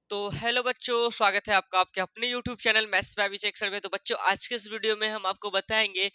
तो हेलो बच्चों, स्वागत है आपका आपके अपने YouTube channel maths by Abhishek sir में। तो बच्चों, आज के इस वीडियो में हम आपको बताएंगे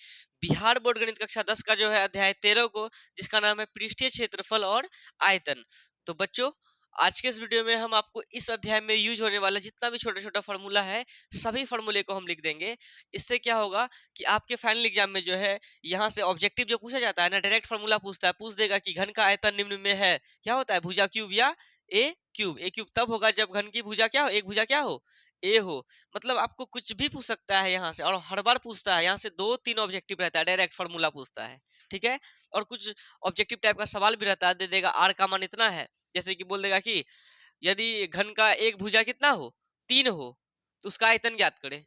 बिहार बोर्ड गणित कक्षा 10 का जो है अध्याय 13 को, जिसका नाम है पृष्ठीय क्षेत्रफल और आयतन। तो बच्चों, आज के इस वीडियो में हम आपको इस अध्याय में यूज होने वाला जितना भी छोटा छोटा फार्मूला है, सभी फार्मूले को हम लिख देंगे। इससे क्या होगा कि आपके फाइनल एग्जाम में जो है यहाँ से ऑब्जेक्टिव जो पूछा जाता है ना, डायरेक्ट फार्मूला पूछता है, पूछ देगा कि घन का आयतन निम्न में है, क्या होता है, भुजा क्यूब या ए क्यूब तब होगा जब घन की भुजा क्या हो, एक भुजा क्या हो, ए हो। मतलब आपको कुछ भी पूछ सकता है यहाँ से, और हर बार पूछता है। यहाँ से 2-3 ऑब्जेक्टिव रहता है, डायरेक्ट फार्मूला पूछता है, ठीक है। और कुछ ऑब्जेक्टिव टाइप का सवाल भी रहता है, दे देगा आर का मान इतना है, जैसे कि बोल देगा कि यदि घन का एक भुजा कितना हो, 3 हो, तो उसका आयतन ज्ञात करें।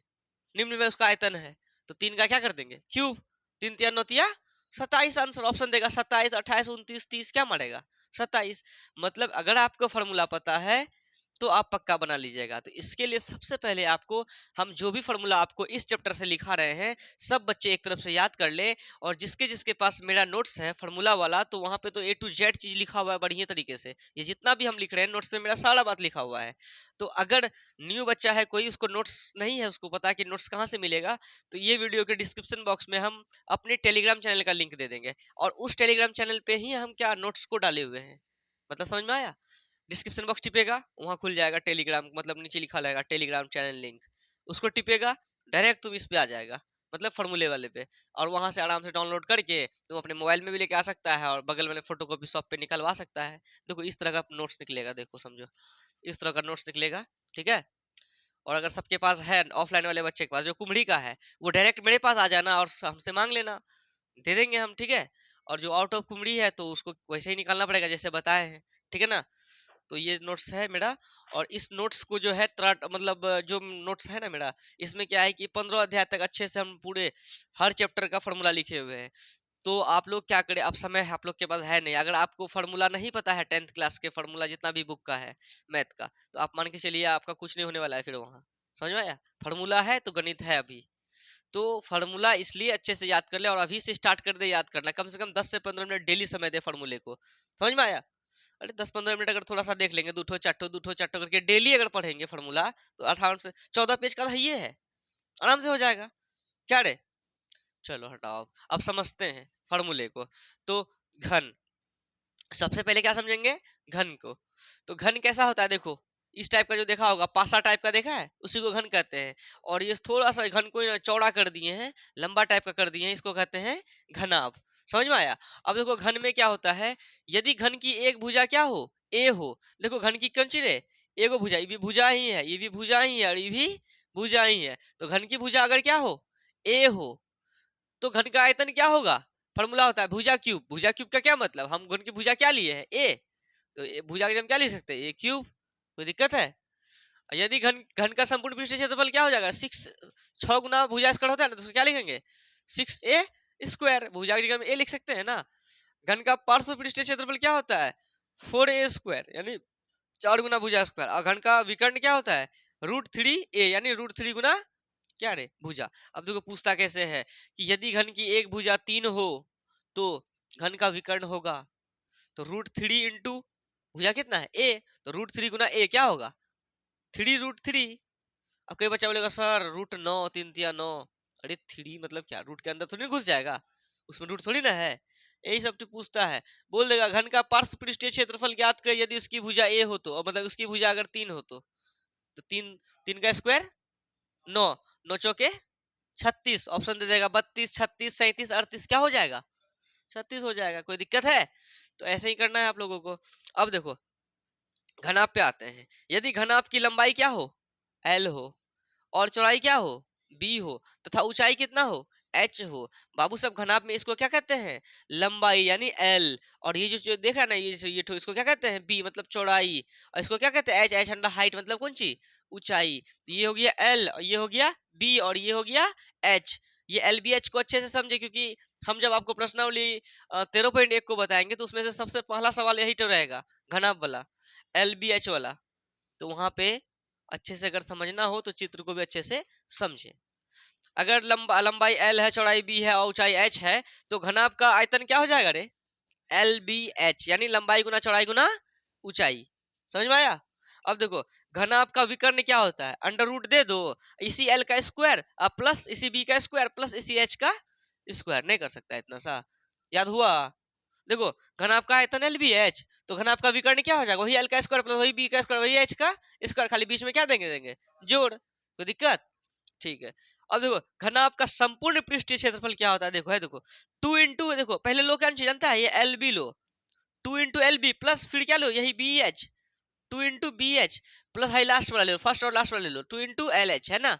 निम्न में उसका आयतन है, तो 3 का क्या कर देंगे, क्यूब। 3 3 9 27। आंसर ऑप्शन देगा 27, 28, 29, 30, क्या मारेगा, 27। मतलब अगर आपको फॉर्मूला पता है तो आप पक्का बना लीजिएगा। तो इसके लिए सबसे पहले आपको, हम जो भी फॉर्मूला आपको इस चैप्टर से लिखा रहे हैं, सब बच्चे एक तरफ से याद कर ले। और जिसके जिसके पास मेरा नोट्स है फॉर्मूला वाला, तो वहाँ पे तो A to Z चीज लिखा हुआ है बढ़िया तरीके से। ये जितना भी हम लिख रहे हैं नोट्स में, मेरा सारा बात लिखा हुआ है। तो अगर न्यू बच्चा है कोई, उसको नोट्स नहीं है, उसको पता है कि नोट्स कहाँ से मिलेगा, तो ये वीडियो के डिस्क्रिप्शन बॉक्स में हम अपने टेलीग्राम चैनल का लिंक दे देंगे, और उस टेलीग्राम चैनल पे ही हम क्या नोट्स को डाले हुए हैं। मतलब समझ में आया। डिस्क्रिप्शन बॉक्स टिपेगा, वहां खुल जाएगा टेलीग्राम, मतलब नीचे लिखा रहेगा टेलीग्राम चैनल लिंक। उसको टिपेगा, डायरेक्ट तुम इस पे आ जाएगा, मतलब फॉर्मूले वाले पे। और वहां से आराम से डाउनलोड करके तुम अपने मोबाइल में भी लेके आ सकता है, और बगल वाले फोटो कॉपी शॉप पे निकलवा सकता है। देखो इस तरह का नोट्स निकलेगा, देखो समझो, इस तरह का नोट्स निकलेगा, ठीक है। और अगर सबके पास है, ऑफलाइन वाले बच्चे के पास जो कुमड़ी का है, वो डायरेक्ट मेरे पास आ जाना और हमसे मांग लेना, दे देंगे हम, ठीक है। और जो आउट ऑफ कुमड़ी है, तो उसको वैसे ही निकालना पड़ेगा जैसे बताए हैं, ठीक है ना। तो ये नोट्स है मेरा। और इस नोट्स को जो है मतलब जो नोट्स है ना मेरा, इसमें क्या है कि 15 अध्याय तक अच्छे से हम पूरे हर चैप्टर का फॉर्मूला लिखे हुए हैं। तो आप लोग क्या करें, अब समय है, आप लोग के पास है नहीं, अगर आपको फार्मूला नहीं पता है 10th क्लास के फार्मूला जितना भी बुक का है मैथ का, तो आप मान के चलिए आपका कुछ नहीं होने वाला है फिर वहाँ। समझ में आया। फार्मूला है तो गणित है अभी। तो फार्मूला इसलिए अच्छे से याद कर ले, और अभी से स्टार्ट कर दे याद करना, कम से कम 10 से 15 मिनट डेली समय दे फार्मूले को। समझ में आया। अरे 10-15 मिनट अगर थोड़ा सा देख लेंगे, दो ठो चाटो करके डेली अगर पढ़ेंगे फार्मूला, तो 18 से 14 पेज का है, ये है, आराम से हो जाएगा। क्या रे, चलो हटाओ, अब समझते हैं फार्मूले को। तो घन, सबसे पहले क्या समझेंगे, घन को। तो घन कैसा होता है, देखो इस टाइप का जो देखा होगा, पासा टाइप का देखा है, उसी को घन कहते हैं। और ये थोड़ा सा घन को चौड़ा कर दिए हैं, लंबा टाइप का कर दिए हैं, इसको कहते हैं घनाभ। समझ में आया। अब देखो घन में क्या होता है, यदि घन की एक भुजा क्या हो, ए हो। देखो घन की कौन सी रे, एगो भुजा, ये भी भुजा ही है, ये भी भुजा ही है, और ये भी भुजा ही है। तो घन की भुजा अगर क्या हो, ए हो, तो घन का आयतन क्या होगा, फॉर्मूला होता है भुजा क्यूब। भुजा क्यूब का क्या मतलब, हम घन की भुजा क्या लिए हैं, ए, तो भुजा के हम क्या लिख सकते हैं, ए क्यूब। कोई दिक्कत है। यदि घन घन का संपूर्ण पृष्ठीय क्षेत्रफल क्या हो जाएगा, 6 गुना भुजा स्क्वायर होता है ना, तो उसको क्या लिखेंगे, 6a² भुजा की जगह में ए लिख सकते हैं ना। घन का पार्श्व पृष्ठीय क्षेत्रफल क्या होता है, 4a² यानी 4 गुना भुजा स्क्वायर। और घन का विकर्ण क्या होता है, √3a यानी √3 गुना क्या रे, भुजा। अब देखो पूछता कैसे है कि यदि घन की एक भुजा 3 हो, तो घन का विकर्ण होगा, तो √3 इंटू भुजा कितना है, ए, तो √3 गुना ए क्या होगा, 3√3। अब कोई बच्चा बोलेगा सर √9, 3 3 9। अरे 3 मतलब क्या, रूट के अंदर थोड़ी ना घुस जाएगा, उसमें रूट थोड़ी ना है। यही सब तो पूछता है। बोल देगा घन का पार्श्व पृष्ठीय क्षेत्रफल ज्ञात कर यदि उसकी भुजा ए हो, तो मतलब उसकी भुजा अगर 3 हो, तो 3 का स्क्वायर 9, 9 चौके 36, ऑप्शन दे देगा 32, 36, 37, 38, क्या हो जाएगा, 36 हो जाएगा। कोई दिक्कत है। तो ऐसे ही करना है आप लोगों को। अब देखो घनाभ पे आते हैं। यदि घनाभ की लंबाई क्या हो, एल हो, और चौड़ाई क्या हो, बी हो, तथा ऊंचाई कितना हो, एच हो। बाबू साहब घनाभ में इसको क्या कहते हैं, लंबाई यानी एल। और ये जो देखा ना, ये इसको क्या कहते हैं, बी मतलब चौड़ाई। और इसको क्या कहते हैं, एच, एच अंडर हाइट मतलब कौन सी, ऊंचाई। तो ये हो गया एल, ये हो गया बी, और ये हो गया एच। ये एल बी एच को अच्छे से समझे, क्योंकि हम जब आपको प्रश्नावली 13.1 को बताएंगे, तो उसमें से सबसे पहला सवाल यही तो रहेगा, घनाभ वाला, एल बी एच वाला। तो वहां पे अच्छे से अगर समझना हो, तो चित्र को भी अच्छे से समझे। अगर लंबाई एल है, चौड़ाई बी है, और ऊंचाई एच है, तो घनाभ का आयतन क्या हो जाएगा रे, एल बी एच यानी लंबाई गुना चौड़ाई गुना ऊंचाई। समझ में आया। अब देखो घन आपका विकर्ण क्या होता है, अंडर रूट दे दो इसी एल का स्क्वायर प्लस इसी बी का स्क्वायर प्लस इसी एच का स्क्वायर, नहीं कर सकता इतना सा, याद हुआ। देखो घन आपका आयतन एल बी एच, तो घन आपका विकर्ण क्या हो जाएगा, वही एल का स्क्वायर प्लस वही बी का स्क्वायर वही एच का स्क्वायर, खाली बीच में क्या देंगे जोड़, कोई दिक्कत, ठीक है। अब देखो घन आपका संपूर्ण पृष्ठीय क्षेत्रफल क्या होता है, देखो है देखो 2 इंटू, देखो पहले लो क्या जानता है, ये एल बी लो, 2 इंटू एल बी प्लस फिर क्या लो यही B H, 2 into B H plus high last वाला ले लो, फर्स्ट और लास्ट वाला ले लो 2 इंटू एल एच, है ना।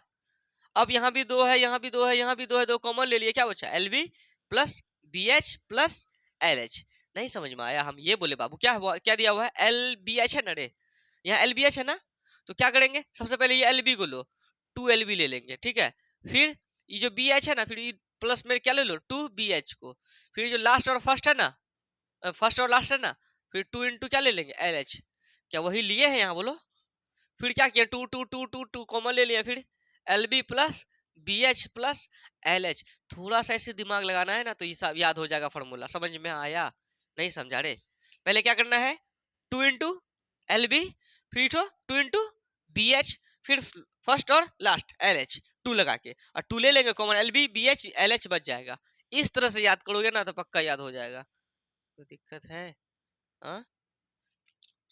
अब यहाँ भी दो है, यहाँ भी दो है, यहाँ भी दो है, दो कॉमन ले लिए, क्या बचा L B plus B H plus L H. नहीं समझ में आया, हम ये बोले बाबू क्या हुआ, क्या दिया हुआ है एल बी एच है ना रे, यहाँ एल बी एच है ना, तो क्या करेंगे सबसे पहले ये एल बी को लो, 2 एल बी ले लेंगे, ठीक है। फिर ये जो बी एच है ना, फिर प्लस में क्या ले लो 2 बी एच को, फिर जो लास्ट और फर्स्ट है ना, फर्स्ट और लास्ट है ना, फिर 2 इंटू क्या ले लेंगे एल एच, क्या वही लिए हैं यहाँ बोलो, फिर क्या किया 2 2 2 2 2 कॉमन ले लिया, फिर L B plus B H plus L H, थोड़ा सा ऐसे दिमाग लगाना है ना तो ये सब याद हो जाएगा फॉर्मूला, समझ में आया, नहीं समझा रे। पहले क्या करना है 2 इंटू एल बी, फिर 2 इंटू बी एच, फिर फर्स्ट और लास्ट एल एच 2 लगा के, और 2 ले लेंगे common, L B B H L H बच जाएगा। इस तरह से याद करोगे ना तो पक्का याद हो जाएगा, कोई दिक्कत है, हाँ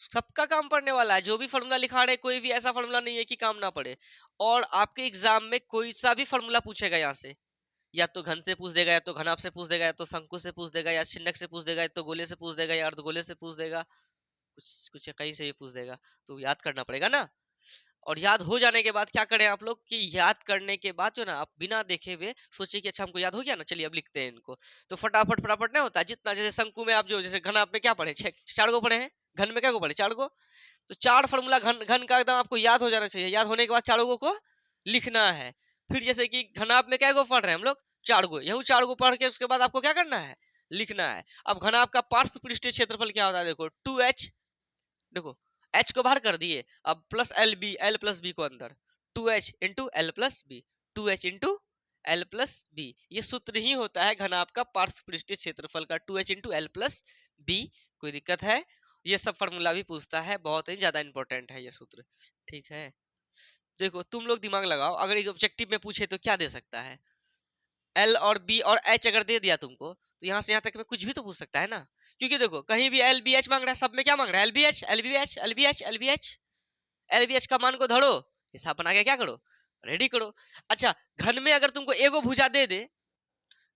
सबका काम पड़ने वाला है, जो भी फॉर्मूला लिखा रहे कोई भी ऐसा फॉर्मूला नहीं है कि काम ना पड़े। और आपके एग्जाम में कोई सा भी फॉर्मूला पूछेगा यहाँ से, या तो घन से पूछ देगा, या तो घनाभ से पूछ देगा, या तो शंकु से पूछ देगा, या छिन्नक से पूछ देगा, या तो गोले से पूछ देगा, या अर्धगोले से पूछ देगा, कुछ कुछ कहीं से भी पूछ देगा, तो याद करना पड़ेगा ना। और याद हो जाने के बाद क्या करें आप लोग कि याद करने के बाद जो ना आप बिना देखे हुए सोचिए कि अच्छा हमको याद हो गया ना, चलिए अब लिखते हैं इनको, तो फटाफट फटाफट नहीं होता, जितना जैसे शंकु में आप जो जैसे घन में क्या पढ़े 4 गो पढ़े हैं, घन में क्या को पढ़े 4 गो, तो 4 फॉर्मूला घन घन का एकदम आपको याद हो जाना चाहिए, याद होने के बाद 4 गो को लिखना है। फिर जैसे कि घनाभ में क्या गो पढ़ रहे हैं हम लोग 4 गो, यही 4 गो पढ़ के उसके बाद आपको क्या करना है लिखना है। अब घनाभ का पार्श्व पृष्ठीय क्षेत्रफल क्या होता है, देखो 2h, देखो h को बाहर कर दिए, अब plus L B, L plus B को अंदर, 2h into L plus B, 2h into L plus B, ये सूत्र ही होता है घनाभ का पार्श्व पृष्ठीय क्षेत्रफल का, 2h into L plus B. कोई दिक्कत है, ये सब फॉर्मूला भी पूछता है, बहुत ही ज्यादा इंपॉर्टेंट है ये सूत्र, ठीक है। देखो तुम लोग दिमाग लगाओ, अगर एक ऑब्जेक्टिव में पूछे तो क्या दे सकता है, एल और बी और एच अगर दे दिया तुमको तो यहाँ से यहाँ तक में कुछ भी तो पूछ सकता है ना, क्योंकि देखो कहीं भी एल बी एच मांग रहा है, सब में क्या मांग रहा है L B H L B H L B H L B H, L B H का मान को धरो, हिसाब बना के क्या करो रेडी करो। अच्छा घन में अगर तुमको एगो भुजा दे दे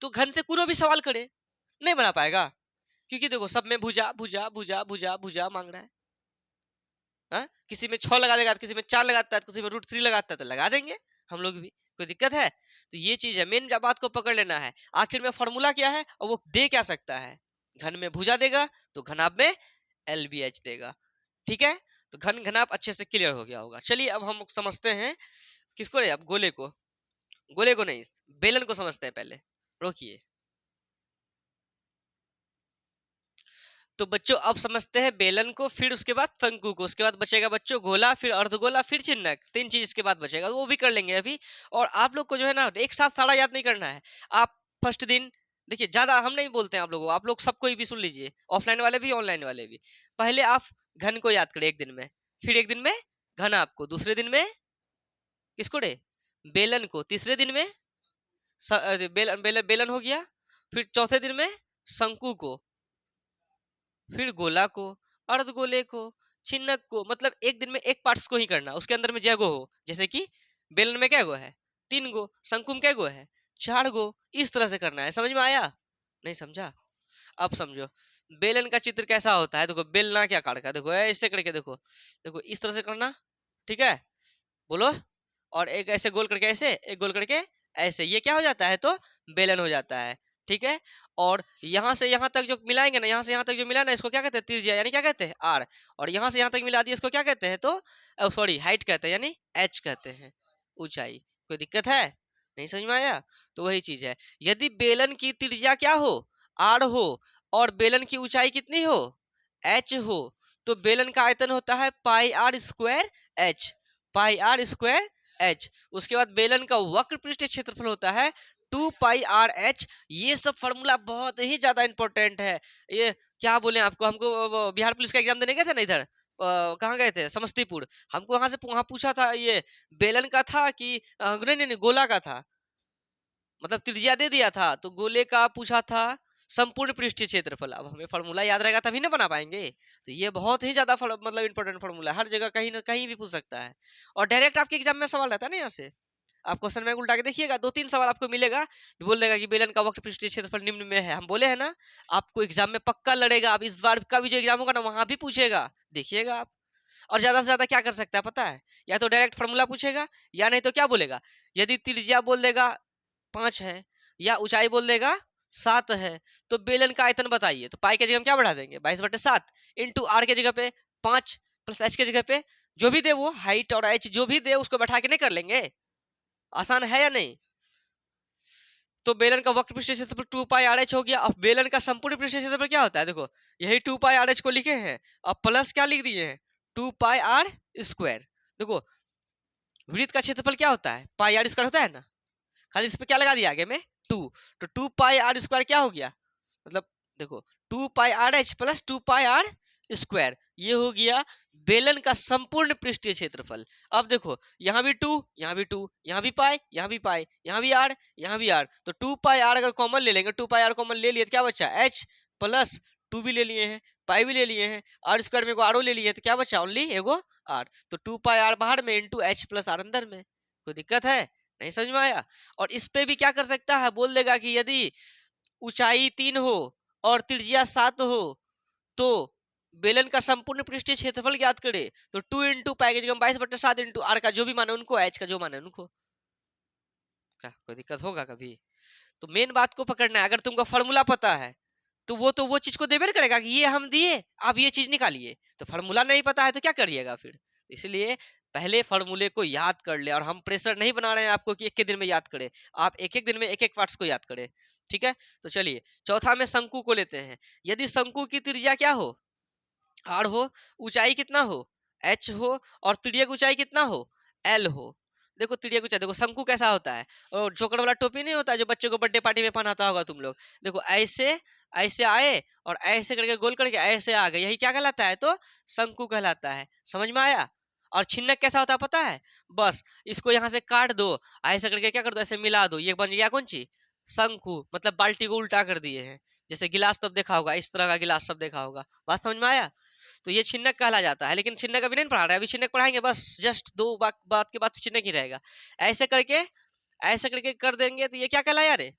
तो घन से कोनो भी सवाल करे नहीं बना पाएगा, क्योंकि देखो सब में भुजा भुजा भुजा भुजा भुजा मांग रहा है, हाँ किसी में 6 लगा देगा, किसी में 4 लगाता है, किसी में √3 लगाता है, तो लगा देंगे हम लोग भी, कोई दिक्कत है। तो ये चीज है, मेन बात को पकड़ लेना है, आखिर में फॉर्मूला क्या है और वो दे क्या सकता है, घन में भुजा देगा तो घनाभ में एल बी एच देगा, ठीक है। तो घन घनाभ अच्छे से क्लियर हो गया होगा। चलिए अब हम समझते हैं किसको रे, अब गोले को, गोले को नहीं बेलन को समझते हैं पहले, रोकिए। तो बच्चों अब समझते हैं बेलन को, फिर उसके बाद शंकु को, उसके बाद बचेगा बच्चों गोला, फिर अर्धगोला, फिर चिन्हक, 3 चीज इसके बाद बचेगा, वो भी कर लेंगे अभी। और आप लोग को जो है ना एक साथ सारा याद नहीं करना है, आप फर्स्ट दिन देखिए, ज्यादा हम नहीं बोलते हैं आप लोगों को, आप लोग सबको भी सुन लीजिए, ऑफलाइन वाले भी ऑनलाइन वाले भी। पहले आप घन को याद करें एक दिन में, फिर एक दिन में घन आपको, दूसरे दिन में किसको रे बेलन को, तीसरे दिन में बेलन हो गया, फिर चौथे दिन में शंकु को, फिर गोला को, अर्धगोले को, छिन्नक को, मतलब एक दिन में एक पार्ट्स को ही करना, उसके अंदर में जय गो हो, जैसे कि बेलन में क्या गो है 3 गो, शंकु में क्या गो है 4 गो, इस तरह से करना है। समझ में आया, नहीं समझा, अब समझो बेलन का चित्र कैसा होता है, देखो बेलना क्या काट का, देखो ऐसे करके, देखो देखो इस तरह से करना, ठीक है बोलो, और एक ऐसे गोल करके ऐसे, एक गोल करके ऐसे, ये क्या हो जाता है तो बेलन हो जाता है, ठीक है। और यहाँ से यहाँ तक जो मिलाएंगे ना, यहाँ से यहाँ तक जो मिला ना, इसको क्या कहते हैं त्रिज्या, यानी क्या कहते हैं आर, और यहाँ से यहाँ तक मिला दिया, इसको क्या कहते हैं तो सॉरी हाइट कहते हैं, यानी एच कहते हैं, ऊंचाई। कोई दिक्कत है, नहीं समझ में आया। तो वही चीज है, यदि बेलन की त्रिज्या क्या हो आर हो, और बेलन की ऊंचाई कितनी हो एच हो, तो बेलन का आयतन होता है pi are square h, pi are square h. उसके बाद बेलन का वक्र पृष्ठीय क्षेत्रफल होता है 2 पाई आर एच। ये सब फॉर्मूला बहुत ही ज्यादा इंपॉर्टेंट है। ये क्या बोले आपको, हमको बिहार पुलिस का एग्जाम देने गए थे ना इधर, कहाँ गए थे, समस्तीपुर। हमको वहां से वहां पूछा था ये बेलन का था कि नहीं नहीं नहीं, गोला का था, मतलब त्रिज्या दे दिया था तो गोले का पूछा था संपूर्ण पृष्ठीय क्षेत्रफल। अब हमें फार्मूला याद रहेगा तभी ना बना पाएंगे। तो ये बहुत ही ज्यादा मतलब इंपॉर्टेंट फार्मूला है, हर जगह कहीं ना कहीं भी पूछ सकता है। और डायरेक्ट आपके एग्जाम में सवाल रहता है ना यहाँ से। आप क्वेश्चन बैंक उल्टा के देखिएगा, 2-3 सवाल आपको मिलेगा, बोल देगा कि बेलन का वक्र पृष्ठीय क्षेत्रफल निम्न में है। हम बोले हैं ना, आपको एग्जाम में पक्का लड़ेगा। अब इस बार का भी जो एग्जाम होगा ना वहां भी पूछेगा, देखिएगा आप। और ज्यादा से ज्यादा क्या कर सकता है पता है, या तो डायरेक्ट फार्मूला पूछेगा, या नहीं तो क्या बोलेगा, यदि त्रिज्या बोल देगा 5 है या ऊंचाई बोल देगा 7 है तो बेलन का आयतन बताइए। तो पाई के जगह हम क्या बढ़ा देंगे, 22/7 इंटू आर के जगह पे 5 प्लस एच के जगह पे जो भी दे वो हाइट और एच जो भी दे उसको बैठा के नहीं कर लेंगे। आसान है या नहीं। तो बेलन का वक्र पृष्ठीय क्षेत्रफल 2 पाई आर एच हो गया। अब बेलन का संपूर्ण पृष्ठीय क्षेत्रफल क्या होता है, देखो यही 2 पाई आर एच को लिखे हैं, अब प्लस क्या लिख दिए हैं 2 पाई आर स्क्वायर। देखो वृत्त का क्षेत्रफल क्या होता है, पाई आर स्क्वायर होता है ना, खाली इस पे क्या लगा दिया आगे में 2। तो 2 पाई आर स्क्वायर क्या हो गया, मतलब देखो 2 pi r h plus 2 pi are square, ये हो गया बेलन का संपूर्ण पृष्ठीय क्षेत्रफल। अब देखो यहाँ भी 2, यहाँ भी 2, यहाँ भी पाई, यहाँ भी पाई, यहाँ भी आर, यहाँ भी आर, तो 2 पाई आर अगर कॉमन ले लेंगे, 2 पाई आर कॉमन ले लिए तो क्या बचा एच प्लस 2 भी ले लिए हैं, पाई भी ले लिए हैं, आर स्क्वायर में आर ले लिए तो क्या बचा ओनली एगो आर। तो 2 पाई आर बाहर में इंटू एच प्लस आर अंदर में। कोई दिक्कत है, नहीं समझ में आया। और इस पे भी क्या कर सकता है, बोल देगा कि यदि ऊंचाई 3 हो और त्रिज्या 7 हो तो बेलन का संपूर्ण पृष्ठीय क्षेत्रफल ज्ञात करे। तो 2 इंटू पाई की जगह 22/7 इंटू आर का जो भी माने उनको, एच का जो माने उनको। क्या कोई दिक्कत होगा कभी। तो मेन बात को पकड़ना है, अगर तुमको फॉर्मूला पता है तो वो चीज को देवे ना करेगा कि ये हम दिए आप ये चीज निकालिए। तो फॉर्मूला नहीं पता है तो क्या करिएगा फिर। इसलिए पहले फॉर्मूले को याद कर ले, और हम प्रेशर नहीं बना रहे हैं आपको कि एक के दिन में याद करें, आप एक एक दिन में एक एक पार्ट्स को याद करें, ठीक है। तो चलिए चौथा में शंकु को लेते हैं। यदि शंकु की त्रिज्या क्या हो, आर हो, ऊंचाई कितना हो एच हो, और तिर्यक ऊंचाई कितना हो एल हो। देखो तिर्यक ऊंचाई, देखो शंकु कैसा होता है, और जोकर वाला टोपी नहीं होता जो बच्चों को बर्थडे पार्टी में पहनाता होगा तुम लोग। देखो ऐसे ऐसे आए और ऐसे करके गोल करके ऐसे आ गए, यही क्या कहलाता है, तो शंकु कहलाता है। समझ में आया। और छिन्नक कैसा होता है पता है, बस इसको यहाँ से काट दो, ऐसे करके क्या कर दो, ऐसे मिला दो, ये बन गया कौन चीज शंकु। मतलब बाल्टी को उल्टा कर दिए हैं, जैसे गिलास तब देखा होगा, इस तरह का गिलास सब देखा होगा। बात समझ में आया। तो ये छिन्नक कहला जाता है, लेकिन छिन्नक अभी नहीं पढ़ा रहे, अभी छिन्नक पढ़ाएंगे, बस जस्ट दो बात के बाद छिन्नक ही रहेगा। ऐसे करके कर देंगे तो ये क्या कहलाया रे,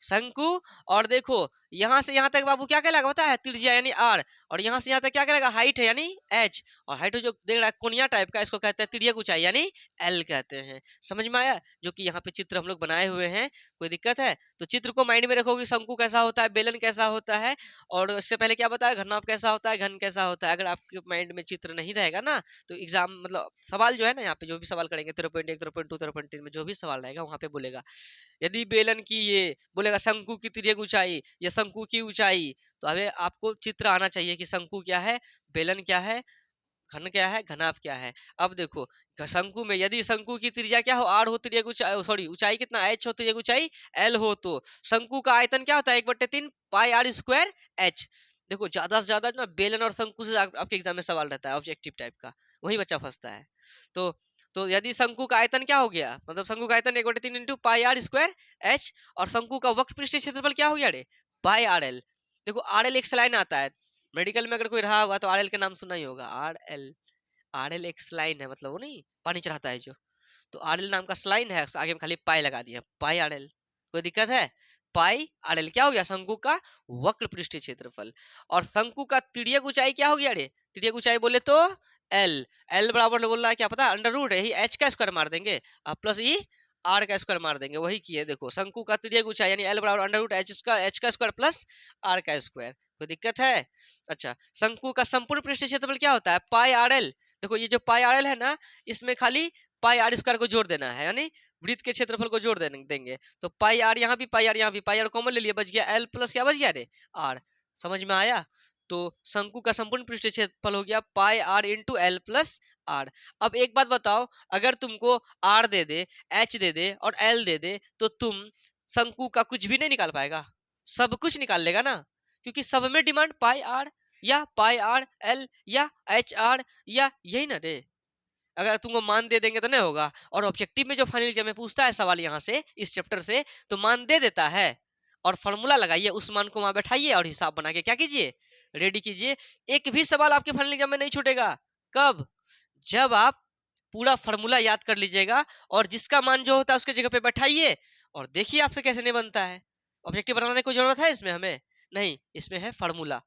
शंकु। और देखो यहाँ से यहाँ तक बाबू क्या कहलाएगा पता है, त्रिज्या यानी आर, और यहाँ से यहाँ तक क्या कहलाएगा हाइट है यानी एच, और हाइट जो देख रहा है कोनिया टाइप का, इसको कहते हैं तिर्यक ऊंचाई यानी एल कहते हैं। समझ में आया। जो कि यहाँ पे चित्र हम लोग बनाए हुए हैं, कोई दिक्कत है तो चित्र को माइंड में रखो कि शंकु कैसा होता है, बेलन कैसा होता है, और इससे पहले क्या बताया घनाभ कैसा होता है, घन कैसा होता है। अगर आपके माइंड में चित्र नहीं रहेगा ना तो एग्जाम मतलब सवाल जो है ना, यहाँ पे जो भी सवाल करेंगे 13.1 13.2 13.3 में जो भी सवाल रहेगा वहाँ पे बोलेगा यदि बेलन की ये बोलेगा शंकु की तिर्यक ऊंचाई या शंकु की ऊंचाई, तो अबे आपको चित्र आना चाहिए कि शंकु क्या है, बेलन क्या है, घन क्या है, घनाभ क्या है। अब देखो शंकु में यदि शंकु की त्रिज्या क्या हो आर हो, तिर्यक ऊंचाई सॉरी ऊंचाई कितना एच हो, तिर्यक ऊंचाई एल हो, तो शंकु का आयतन क्या होता है 1/3 पाई आर स्क्वायर एच। देखो ज्यादा से ज्यादा ना बेलन और शंकु से आपके एग्जाम में सवाल रहता है ऑब्जेक्टिव टाइप का, वही बच्चा फंसता है। तो यदि शंकु का आयतन क्या हो गया, मतलब शंकु का आयतन 1/3 into pi are square H, और शंकु का वक्र पृष्ठीय क्षेत्रफल क्या हो गया रे पाई आर एल। देखो आर एल एक स्लाइन आता है, मेडिकल में अगर कोई रहा होगा तो आर एल के नाम सुना ही होगा। आर एल एक स्लाइन है, मतलब वो नहीं पानी चढ़ाता है जो, तो आर एल नाम का स्लाइन है, आगे में खाली पाई लगा दिया पाई आर एल। कोई दिक्कत है। पाई आर एल क्या हो गया शंकु का वक्र पृष्ठीय क्षेत्रफल। और शंकु का तिर्यक ऊंचाई क्या हो गया रे, तिर्यक ऊंचाई बोले तो एल, एल बराबर बोल रहा है क्या पता अंडर रूट है, एच का स्क्वायर मार देंगे और प्लस ई आर का स्क्वायर मार देंगे, वही किए। देखो शंकु का तिर्यक ऊंचाई यानी एल बराबर अंडर रूट एच का स्क्वायर प्लस आर का स्क्वायर। कोई दिक्कत है। अच्छा शंकु का संपूर्ण पृष्ठीय क्षेत्रफल क्या होता है पाई आर एल। देखो ये जो पाई आर एल है ना, इसमें खाली पाई आर स्क्वायर को जोड़ देना है, यानी वृत्त के क्षेत्रफल को जोड़ देंगे। तो पाई आर यहाँ भी, पाई आर यहाँ भी, पाई आर कॉमन ले लिया, बच गया एल प्लस क्या बच गया रे आर। समझ में आया। तो शंकु का संपूर्ण पृष्ठीय क्षेत्रफल हो गया pi r into L plus r. अब एक बात बताओ, अगर तुमको आर दे दे, एच दे दे और एल दे दे, तो तुम शंकु का कुछ भी नहीं निकाल पाएगा, सब कुछ निकाल लेगा ना, क्योंकि सब में डिमांड पाई आर। या पाई आर एल या एच आर या यही ना रे। अगर तुमको मान दे देंगे तो नहीं होगा। और ऑब्जेक्टिव में जो फाइनल एग्जाम में पूछता है सवाल यहाँ से इस चैप्टर से, तो मान दे देता है और फॉर्मूला लगाइए, उस मान को वहां बैठाइए और हिसाब बना के क्या कीजिए, रेडी कीजिए। एक भी सवाल आपके फाइनल एग्जाम में नहीं छूटेगा। कब? जब आप पूरा फॉर्मूला याद कर लीजिएगा और जिसका मान जो होता है उसके जगह पे बैठाइए और देखिए आपसे कैसे नहीं बनता है। ऑब्जेक्टिव बनाने की जरूरत है इसमें हमें नहीं, इसमें है फॉर्मूला।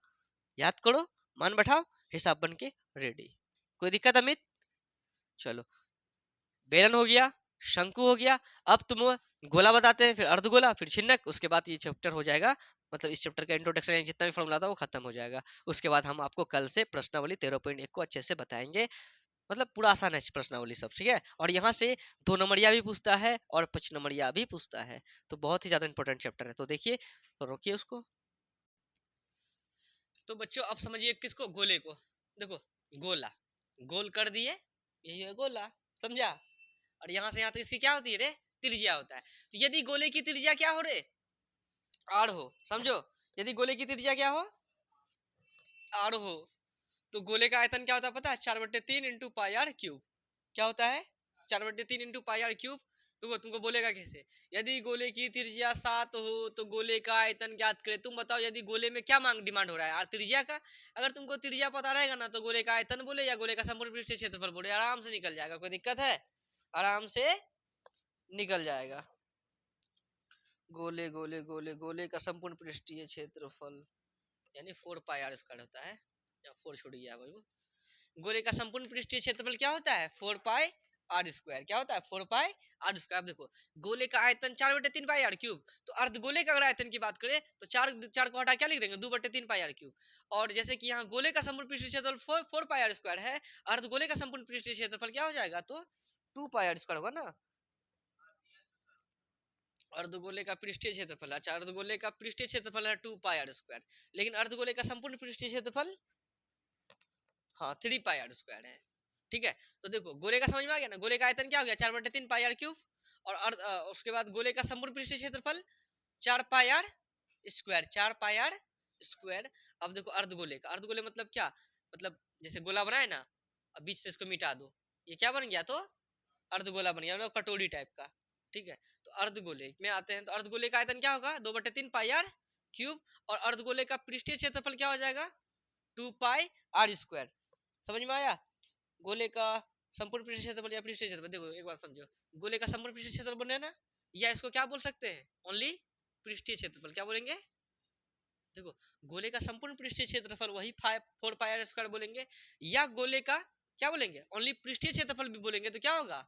याद करो, मान बैठाओ, हिसाब बन के रेडी। कोई दिक्कत अमित? चलो, बेलन हो गया, शंकु हो गया। अब तुम गोला बताते हैं, फिर अर्धगोला, फिर छिन्नक, उसके बाद ये चैप्टर हो जाएगा। मतलब इस चैप्टर का इंट्रोडक्शन जितना भी फॉर्मूला था वो खत्म हो जाएगा। उसके बाद हम आपको कल से प्रश्नावली 13.1 को अच्छे से बताएंगे। मतलब पूरा आसान है प्रश्नावली सब, ठीक है। और यहाँ से 2 नंबरिया भी पूछता है और 5 नंबरिया भी पूछता है, तो बहुत ही ज्यादा इंपॉर्टेंट चैप्टर है। तो देखिए, तो रोकिए उसको। तो बच्चों अब समझिए किसको, गोले को। देखो, गोला गोल कर दिए, यही है गोला, समझा। और यहाँ से यहाँ तक इसकी क्या होती है रे, त्रिज्या होता है। तो यदि गोले की त्रिज्या क्या हो रे, आर हो, समझो। यदि गोले की त्रिज्या क्या हो, आर हो, तो गोले का आयतन क्या होता है पता है, 4/3 इंटू पाई आर क्यूब। क्या होता है, 4/3 इंटू पाई आर क्यूब। तो तुमको बोलेगा कैसे, यदि गोले की त्रिज्या 7 हो तो गोले का आयतन ज्ञात करें। तुम बताओ यदि गोले में क्या मांग डिमांड हो रहा है, त्रिज्या का। अगर तुमको त्रिज्या पता रहेगा ना तो गोले का आयतन बोले या गोले का संपूर्ण पृष्ठीय क्षेत्रफल बोले, आराम से निकल जाएगा। कोई दिक्कत है, आराम से निकल जाएगा। गोले गोले गोले गोले का संपूर्ण पृष्ठीय क्षेत्रफल यानी 4 पाई आर स्क्वायर होता है, या 4 छूट गया भाई। गोले का संपूर्ण पृष्ठीय क्षेत्रफल क्या होता है, 4 पाई आर स्क्वायर। क्या होता है, 4 पाई आर स्क्वायर। देखो, गोले का आयतन 4/3 पाई आर क्यूब। तो अर्धगोले का अगर आयतन की बात करें तो 4 को हटा क्या लिख देंगे, 2/3 पाई आर क्यूब। और जैसे कि यहाँ गोले का संपूर्ण पृष्ठीय क्षेत्रफल 4 पाई आर स्क्वायर है, अर्धगोले का संपूर्ण पृष्ठीय क्षेत्रफल क्या हो जाएगा, तो 2 पाई आर स्क्वायर होगा ना। अर्धगोले का पृष्ठीय क्षेत्रफल, अच्छा, अर्धगोले का पृष्ठीय क्षेत्रफल है 2 पाई आर स्क्वायर, लेकिन अर्धगोले का संपूर्ण पृष्ठीय क्षेत्रफल हाँ 3 पाई आर स्क्वायर है। ठीक है, तो देखो गोले का समझ में आ गया ना, गोले का आयतन क्या हो गया, 4/3 पाई आर क्यूब। और उसके बाद गोले का संपूर्ण पृष्ठीय क्षेत्रफल 4 pi are square, 4 pi are square. अब देखो अर्धगोले का, अर्धगोले मतलब क्या, मतलब जैसे गोला बनाए ना, अब बीच से इसको मिटा दो, ये क्या बन गया, तो अर्धगोला बन गया, मतलब कटोरी टाइप का। ठीक है, तो अर्धगोले में आते हैं, तो अर्धगोले का आयतन क्या होगा, 2/3 पाई आर क्यूब। और अर्धगोले का पृष्ठीय क्षेत्रफल क्या हो जाएगा, 2 पाई आर स्क्वायर। समझ में आया। गोले का संपूर्ण पृष्ठीय क्षेत्रफल या पृष्ठीय क्षेत्रफल, देखो एक बात समझो, गोले का संपूर्ण पृष्ठीय क्षेत्रफल बने ना, या इसको क्या बोल सकते हैं, ओनली पृष्ठीय क्षेत्रफल। क्या बोलेंगे, देखो गोले का संपूर्ण पृष्ठीय क्षेत्रफल वही 4 पाई आर स्क्वायर बोलेंगे, या गोले का क्या बोलेंगे, ओनली पृष्ठीय क्षेत्रफल भी बोलेंगे तो क्या होगा,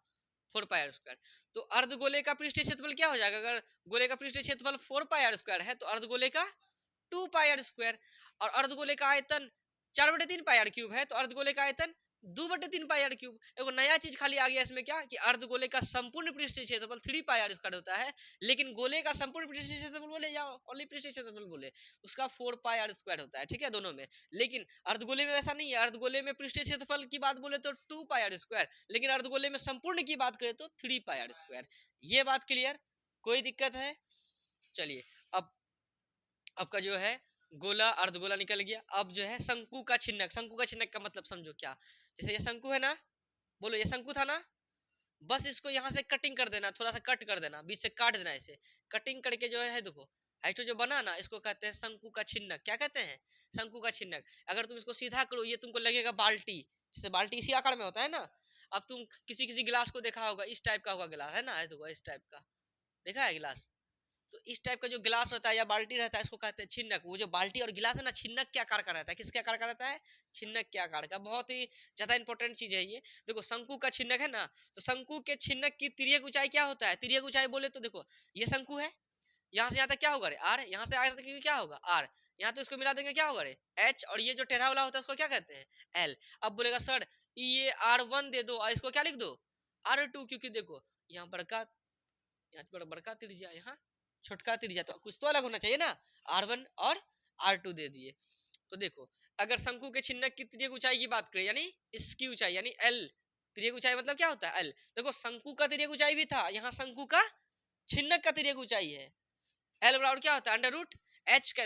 4 पाई आर स्क्वायर। तो अर्धगोले का पृष्ठीय क्षेत्रफल क्या हो जाएगा, अगर गोले का पृष्ठीय क्षेत्रफल 4 पाई आर स्क्वायर है तो अर्धगोले का 2 पाई आर स्क्वायर। और अर्धगोले का आयतन 4/3 पाई आर क्यूब है, तो अर्धगोले का आयतन 2/3 पाई आर क्यूब। एक नया चीज खाली आ गया इसमें, क्या कि अर्धगोले का संपूर्ण पृष्ठीय क्षेत्रफल 3 पाई आर स्क्वायर होता है, लेकिन गोले का संपूर्ण पृष्ठीय क्षेत्रफल बोले या ओनली पृष्ठीय क्षेत्रफल बोले, उसका 4 पाई आर स्क्वायर होता है। ठीक है, दोनों में। लेकिन अर्धगोले में वैसा नहीं है, अर्धगोले में पृष्ठीय क्षेत्रफल की बात बोले तो 2 पाई आर स्क्वायर, लेकिन अर्धगोले में संपूर्ण की बात करें तो 3 पाई आर स्क्वायर। ये बात क्लियर, कोई दिक्कत है। चलिए, अब आपका जो है गोला अर्धगोला निकल गया। अब जो है शंकु का छिन्नक, शंकु का छिन्नक का मतलब समझो क्या, जैसे ये शंकु है ना, बोलो ये शंकु था ना, बस इसको यहाँ से कटिंग कर देना, थोड़ा सा कट कर देना, बीच से काट देना, इसे कटिंग करके जो है देखो हाइट जो बना ना, इसको कहते हैं शंकु का छिन्नक। क्या कहते हैं, शंकु का छिन्नक। अगर तुम इसको सीधा करो ये तुमको लगेगा बाल्टी, जैसे बाल्टी इसी आकार में होता है ना। अब तुम किसी किसी गिलास को देखा होगा, इस टाइप का होगा गिलास, है ना, देखो इस टाइप का देखा है गिलास। तो इस टाइप का जो गिलास रहता है या बाल्टी रहता है इसको कहते हैं छिन्नक। वो जो बाल्टी और गिलास है ना, छिन्नक के आकार का रहता है। किसके आकार का रहता है, छिन्नक के आकार का। बहुत ही ज्यादा इंपॉर्टेंट चीज है ये। देखो शंकु का छिन्नक है ना, तो शंकु के छिन्नक की तिर्यक ऊंचाई क्या होता है, तिर्यक ऊंचाई बोले तो देखो ये शंकु है, यहाँ से यहाँ तक क्या होगा रे, आर। यहाँ से आगे तक क्या होगा, आर। यहाँ तो इसको मिला देंगे क्या होगा रे, एच। और ये जो टेढ़ा वाला होता है उसको क्या कहते हैं, एल। अब बोलेगा सर ये R1 दे दो और इसको क्या लिख दो, R2, क्योंकि देखो यहाँ बड़का, यहाँ बड़का त्रिज्या, यहाँ छोटका त्रिज्या, तो कुछ तो अलग होना चाहिए ना। R1 और R2 दे दिए। तो देखो अगर शंकु के छिन्नक की तिर्यक ऊंचाई की बात करें, यानी इसकी ऊंचाई यानी L, तिर्यक ऊंचाई मतलब क्या होता है, L। देखो शंकु का तिर्यक ऊंचाई भी था, यहाँ शंकु का छिन्नक का तिर्यक ऊंचाई है। L बराबर क्या होता है, अंडर रूट एच का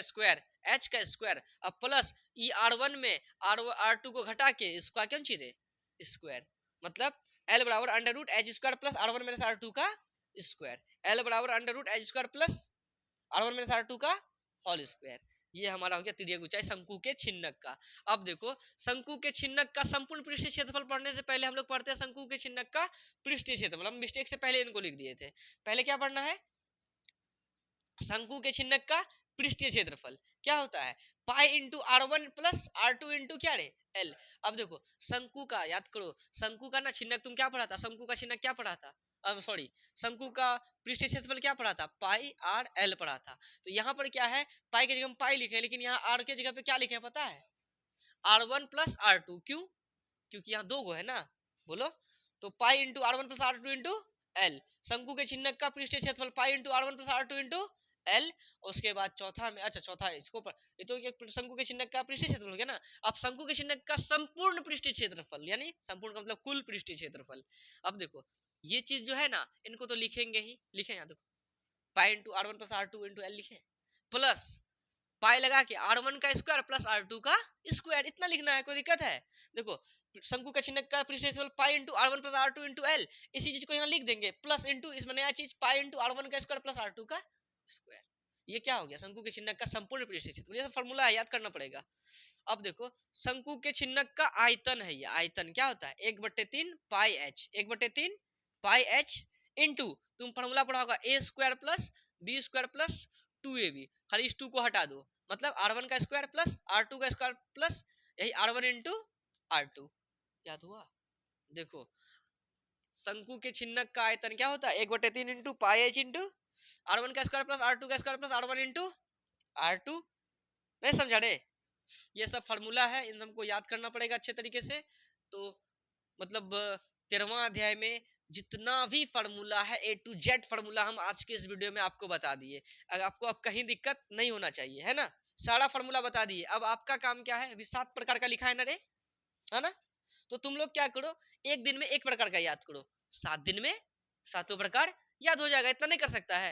स्क्वायर अब प्लस ई R1 में R2 को घटा के इसका क्यों चीरे स्क्वायर, मतलब L बराबर under root H square plus R1 minus R2 का स्क्वायर, L बराबर under root H square plus R1 minus R2 का होल स्क्वायर। ये हमारा हो गया त्रिज्यक ऊंचाई शंकु के छिन्नक का। अब देखो शंकु के छिन्नक का संपूर्ण पृष्ठीय क्षेत्रफल पढ़ने से पहले हम लोग पढ़ते हैं शंकु के छिन्नक का पृष्ठीय क्षेत्रफल। हम मिस्टेक से पहले इनको लिख दिए थे। पहले क्या पढ़ना है, शंकु के छिन्नक का पृष्ठीय क्षेत्रफल क्या होता है, pi into R1 plus R2 into क्या रे L। अब देखो शंकु का याद करो, शंकु का ना छिन्नक तुम क्या पढ़ा था, शंकु का छिन्नक क्या पढ़ा था, सॉरी शंकु का पृष्ठीय क्षेत्रफल क्या पढ़ा था, पाई आर एल पढ़ा था। तो यहाँ पर क्या है, पाई की जगह हम पाई लिखे, लेकिन यहाँ आर के जगह पे क्या लिखे पता है, R1 प्लस R2। क्यों, क्योंकि यहाँ दो गो है ना, बोलो। तो pi into R1 plus R2 into L, शंकु के छिन्नक का पृष्ठीय क्षेत्रफल pi into R1 plus R2 into L. उसके बाद चौथा में, अच्छा चौथा है इसको ये तो शंकु के छिन्नक का पृष्ठीय क्षेत्रफल हो गया ना। अब शंकु के छिन्नक का संपूर्ण पृष्ठीय क्षेत्रफल, यानी संपूर्ण का मतलब कुल पृष्ठीय क्षेत्रफल। अब देखो ये चीज जो है ना, इनको तो लिखेंगे ही, लिखे यहाँ देखो pi into R1 plus R2 into L लिखे, प्लस पाई लगा के R1 का स्क्वायर प्लस R2 का स्क्वायर, इतना लिखना है, कोई दिक्कत है। देखो शंकु का छिन्नक का पृष्ठीय क्षेत्रफल pi into R1 plus R2 into L, इसी चीज को यहाँ लिख देंगे, प्लस इंटू इसमें नया चीज पाई इंटू R1 का स्क्वायर प्लस R2 का स्क्वायर। ये क्या हो गया, शंकु के छिन्नक का संपूर्ण पृष्ठीय क्षेत्रफल। ये फॉर्मूला है, याद करना पड़ेगा। अब देखो शंकु के छिन्नक का आयतन है, ये आयतन क्या होता है, 1/3 pi h, 1/3 pi h into तुम फॉर्मूला पढ़ा होगा a square plus b square plus 2ab, खाली इस 2 को हटा दो, मतलब R1 का स्क्वायर प्लस R2 का स्क्वायर प्लस यही R1 इंटू R2। याद हुआ, देखो शंकु के छिन्नक का आयतन क्या होता है, 1/3 इंटू पाई एच इंटू R1 का स्क्वायर प्लस R2 का square plus R1 into R2। नहीं समझा रे, ये सब फार्मूला है, इन हमको याद करना पड़ेगा अच्छे तरीके से। तो मतलब 13वां अध्याय में जितना भी फार्मूला है A to Z फार्मूला हम आज के इस वीडियो में आपको बता दिए। अगर आपको अब कहीं दिक्कत नहीं होना चाहिए, है ना, सारा फार्मूला बता दिए। अब आपका काम क्या है, अभी 7 प्रकार का लिखा है ना रे, है ना, तो तुम लोग क्या करो, एक दिन में एक प्रकार का याद करो, 7 दिन में 7 प्रकार याद हो जाएगा। इतना नहीं कर सकता है,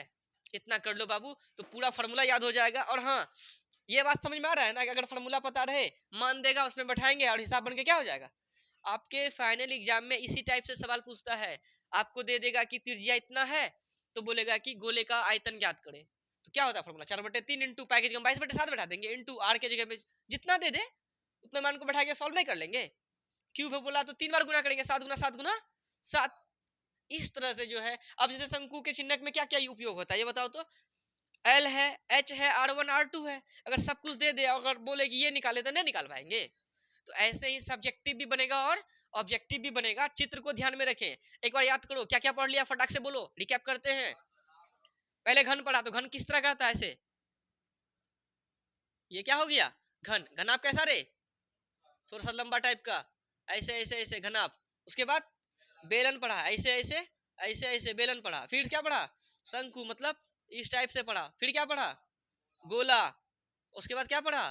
इतना कर लो बाबू, तो पूरा फार्मूला याद हो जाएगा। और हाँ, ये बात समझ में आ रहा है ना कि अगर फार्मूला पता रहे, मान देगा, उसमें बैठाएंगे और हिसाब बन के क्या हो जाएगा। आपके फाइनल एग्जाम में इसी टाइप से सवाल पूछता है, आपको दे देगा कि त्रिज्या इतना है, तो बोलेगा कि गोले का आयतन ज्ञात करें, तो क्या होता है फार्मूला, 4/3 इंटू पाई की जगह 22/7 बैठा देंगे, इंटू आर के जगह में जितना दे दे उतना मान को बैठा के सॉल्व नहीं कर लेंगे। क्यूब है बोला तो 3 बार गुना करेंगे, 7 गुना 7 गुना 7। इस तरह से जो है, अब जैसे शंकु के चिन्हक में क्या क्या उपयोग होता है ये बताओ तो, L है, H है, R1 R2 है, अगर सब कुछ दे दे, अगर बोले कि ये निकाले तो नहीं निकाल पाएंगे। तो ऐसे ही सब्जेक्टिव भी बनेगा और ऑब्जेक्टिव भी बनेगा। चित्र को ध्यान में रखें, एक बार याद करो क्या क्या पढ़ लिया, फटाक से बोलो, रिकैप करते हैं। पहले घन पढ़ा, तो घन किस तरह का होता है, ऐसे, ये क्या हो गया घन, घनाप कैसा रे, थोड़ा सा लंबा टाइप का, ऐसे ऐसे ऐसे घनाप। उसके बाद बेलन पढ़ा, ऐसे ऐसे ऐसे ऐसे बेलन पढ़ा। फिर क्या पढ़ा, शंकु, मतलब इस टाइप से पढ़ा। फिर क्या पढ़ा, गोला। उसके बाद क्या पढ़ा,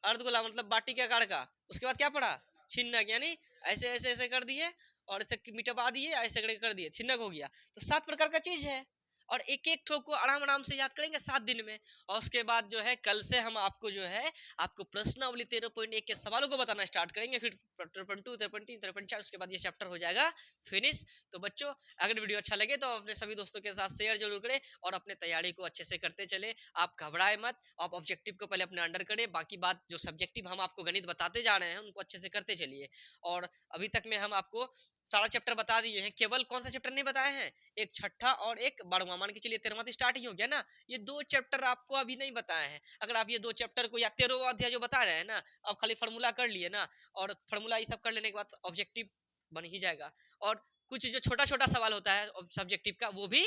अर्धगोला, मतलब बाटी के आकार का। उसके बाद क्या पढ़ा, छिन्नक, यानी ऐसे ऐसे ऐसे कर दिए और ऐसे मिटवा दिए, ऐसे कर दिए, छिन्नक हो गया। तो 7 प्रकार का चीज है, और एक एक ठोक को आराम आराम से याद करेंगे 7 दिन में। और उसके बाद जो है कल से हम आपको जो है आपको प्रश्नावली 13.1 के सवालों को बताना स्टार्ट करेंगे, फिर 13.2 13.3 13.4, उसके बाद ये चैप्टर हो जाएगा फिनिश। तो बच्चों अगर वीडियो अच्छा लगे तो अपने सभी दोस्तों के साथ शेयर जरूर करें और अपने तैयारी को अच्छे से करते चले। आप घबराए मत, आप ऑब्जेक्टिव को पहले अपने अंडर करें, बाकी बात जो सब्जेक्टिव हम आपको गणित बताते जा रहे हैं उनको अच्छे से करते चलिए। और अभी तक में हम आपको सारा चैप्टर बता दिए हैं, केवल कौन सा चैप्टर नहीं बताए हैं, एक छठा और एक 12वां, मान के चलिए 13वां तो स्टार्ट ही हो गया ना। ये 2 चैप्टर आपको अभी नहीं बताए हैं। अगर आप ये 2 चैप्टर को या 13वां अध्याय जो बता रहे हैं ना, अब खाली फार्मूला कर लिए ना, और फार्मूला ये सब कर लेने के बाद ऑब्जेक्टिव बन ही जाएगा। और कुछ जो छोटा छोटा सवाल होता है सब्जेक्टिव का वो भी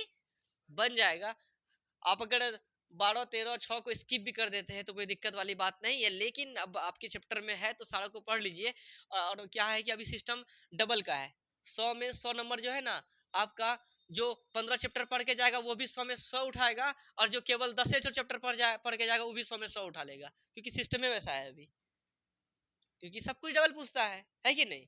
बन जाएगा। आप अगर 12 13 6 को स्किप भी कर देते हैं तो कोई दिक्कत वाली बात नहीं है, लेकिन अब आपके चैप्टर में है तो सारा को पढ़ लीजिए। और क्या है कि अभी सिस्टम डबल का है, 100 में 100 नंबर जो है ना, आपका जो 15 चैप्टर पढ़ के जाएगा वो भी 100 में 100 उठाएगा, और जो केवल 10 चैप्टर पढ़ के जाएगा वो भी 100 में 100 उठा लेगा, क्योंकि सिस्टम में वैसा है अभी, क्योंकि सब कुछ डबल पूछता है कि नहीं।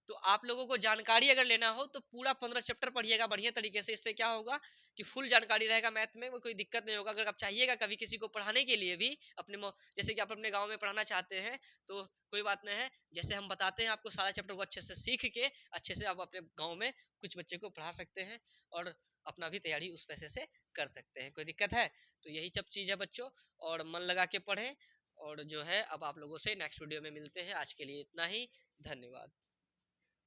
तो आप लोगों को जानकारी अगर लेना हो तो पूरा 15 चैप्टर पढ़िएगा बढ़िया तरीके से। इससे क्या होगा कि फुल जानकारी रहेगा मैथ में, वो कोई दिक्कत नहीं होगा। अगर आप चाहिएगा कभी किसी को पढ़ाने के लिए भी जैसे कि आप अपने गाँव में पढ़ाना चाहते हैं, तो कोई बात नहीं है। जैसे हम बताते हैं आपको सारा चैप्टर, वो अच्छे से सीख के अच्छे से आप अपने गाँव में कुछ बच्चे को पढ़ा सकते हैं और अपना भी तैयारी उस पैसे से कर सकते हैं। कोई दिक्कत है? तो यही सब चीज़ है बच्चों, और मन लगा के पढ़ें। और जो है अब आप लोगों से नेक्स्ट वीडियो में मिलते हैं। आज के लिए इतना ही। धन्यवाद।